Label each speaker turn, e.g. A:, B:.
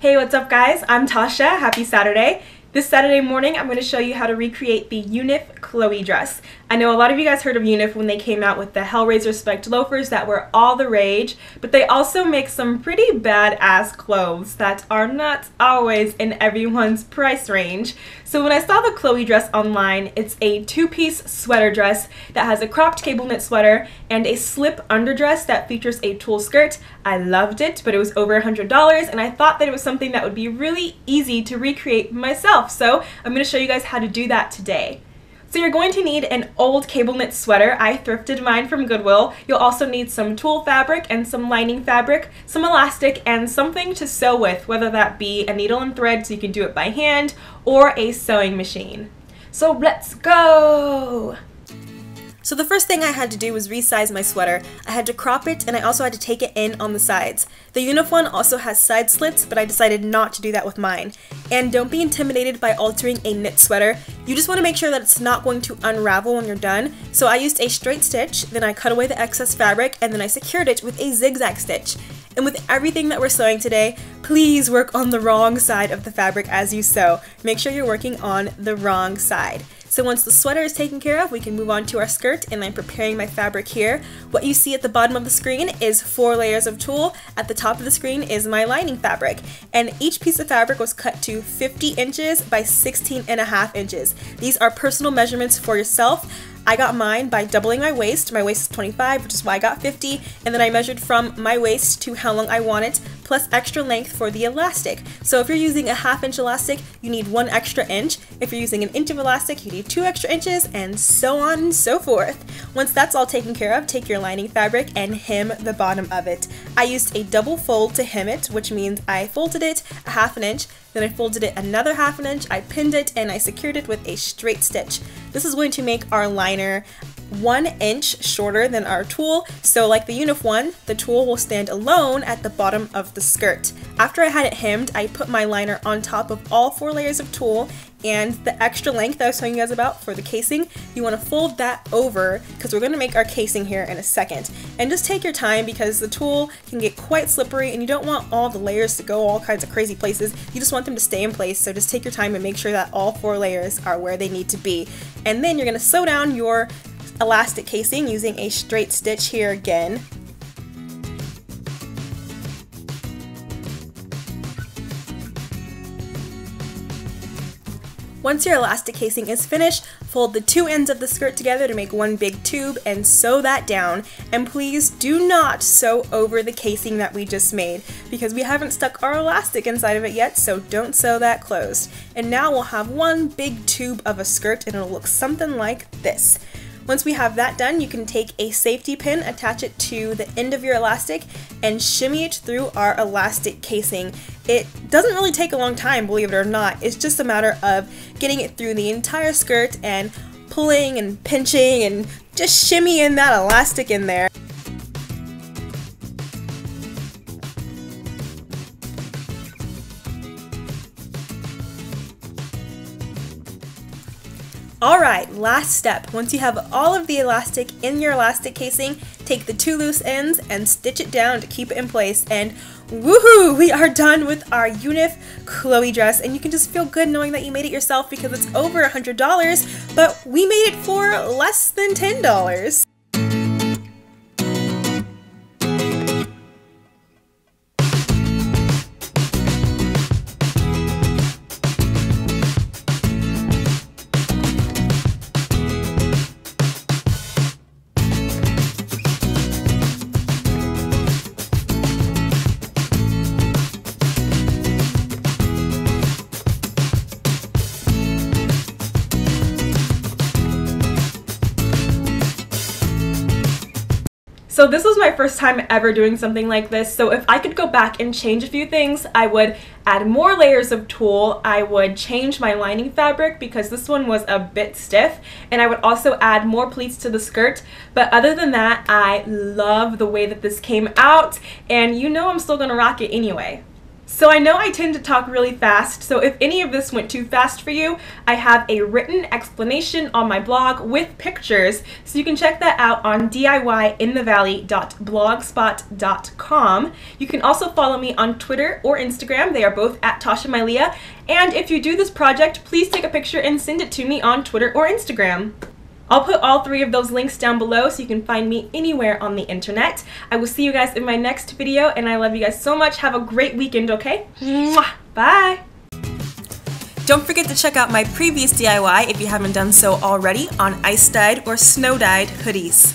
A: Hey, what's up guys? I'm Tasha. Happy Saturday. This Saturday morning, I'm going to show you how to recreate the UNIF Chloe dress. I know a lot of you guys heard of UNIF when they came out with the Hellraiser spec loafers that were all the rage, but they also make some pretty badass clothes that are not always in everyone's price range. So when I saw the Chloe dress online, it's a two-piece sweater dress that has a cropped cable knit sweater and a slip underdress that features a tulle skirt. I loved it, but it was over $100, and I thought that it was something that would be really easy to recreate myself. So I'm going to show you guys how to do that today. So you're going to need an old cable knit sweater. I thrifted mine from Goodwill. You'll also need some tulle fabric and some lining fabric, some elastic, and something to sew with, whether that be a needle and thread so you can do it by hand or a sewing machine. So let's go! So the first thing I had to do was resize my sweater. I had to crop it, and I also had to take it in on the sides. The UNIF one also has side slits, but I decided not to do that with mine. And don't be intimidated by altering a knit sweater. You just want to make sure that it's not going to unravel when you're done. So I used a straight stitch, then I cut away the excess fabric, and then I secured it with a zigzag stitch. And with everything that we're sewing today, please work on the wrong side of the fabric as you sew. Make sure you're working on the wrong side. So once the sweater is taken care of, we can move on to our skirt, and I'm preparing my fabric here. What you see at the bottom of the screen is 4 layers of tulle. At the top of the screen is my lining fabric, and each piece of fabric was cut to 50 inches by 16.5 inches. These are personal measurements for yourself. I got mine by doubling my waist. My waist is 25, which is why I got 50, and then I measured from my waist to how long I want it, plus extra length for the elastic. So if you're using a 1/2 inch elastic, you need 1 extra inch. If you're using an inch of elastic, you need 2 extra inches, and so on and so forth. Once that's all taken care of, take your lining fabric and hem the bottom of it. I used a double fold to hem it, which means I folded it a 1/2 inch, then I folded it another 1/2 inch, I pinned it, and I secured it with a straight stitch. This is going to make our liner 1 inch shorter than our tulle, so like the UNIF one, the tulle will stand alone at the bottom of the skirt. After I had it hemmed, I put my liner on top of all 4 layers of tulle, and the extra length that I was telling you guys about for the casing, you want to fold that over because we're going to make our casing here in a second. And just take your time because the tulle can get quite slippery and you don't want all the layers to go all kinds of crazy places. You just want them to stay in place, so just take your time and make sure that all 4 layers are where they need to be. And then you're going to sew down your elastic casing using a straight stitch here again. Once your elastic casing is finished, fold the 2 ends of the skirt together to make 1 big tube and sew that down. And please do not sew over the casing that we just made because we haven't stuck our elastic inside of it yet, so don't sew that closed. And now we'll have 1 big tube of a skirt, and it'll look something like this. Once we have that done, you can take a safety pin, attach it to the end of your elastic, and shimmy it through our elastic casing. It doesn't really take a long time, believe it or not. It's just a matter of getting it through the entire skirt and pulling and pinching and just shimmying that elastic in there. Alright, last step. Once you have all of the elastic in your elastic casing, take the 2 loose ends and stitch it down to keep it in place, and woohoo! We are done with our UNIF Chloe dress, and you can just feel good knowing that you made it yourself because it's over $100, but we made it for less than $10. So this was my first time ever doing something like this, so if I could go back and change a few things, I would add more layers of tulle, I would change my lining fabric because this one was a bit stiff, and I would also add more pleats to the skirt. But other than that, I love the way that this came out, and you know I'm still gonna rock it anyway. So I know I tend to talk really fast, so if any of this went too fast for you, I have a written explanation on my blog with pictures, so you can check that out on DIYinthevalley.blogspot.com. You can also follow me on Twitter or Instagram. They are both at tashalala. And if you do this project, please take a picture and send it to me on Twitter or Instagram. I'll put all three of those links down below so you can find me anywhere on the internet. I will see you guys in my next video, and I love you guys so much. Have a great weekend, okay? Mwah! Bye! Don't forget to check out my previous DIY if you haven't done so already on ice-dyed or snow-dyed hoodies.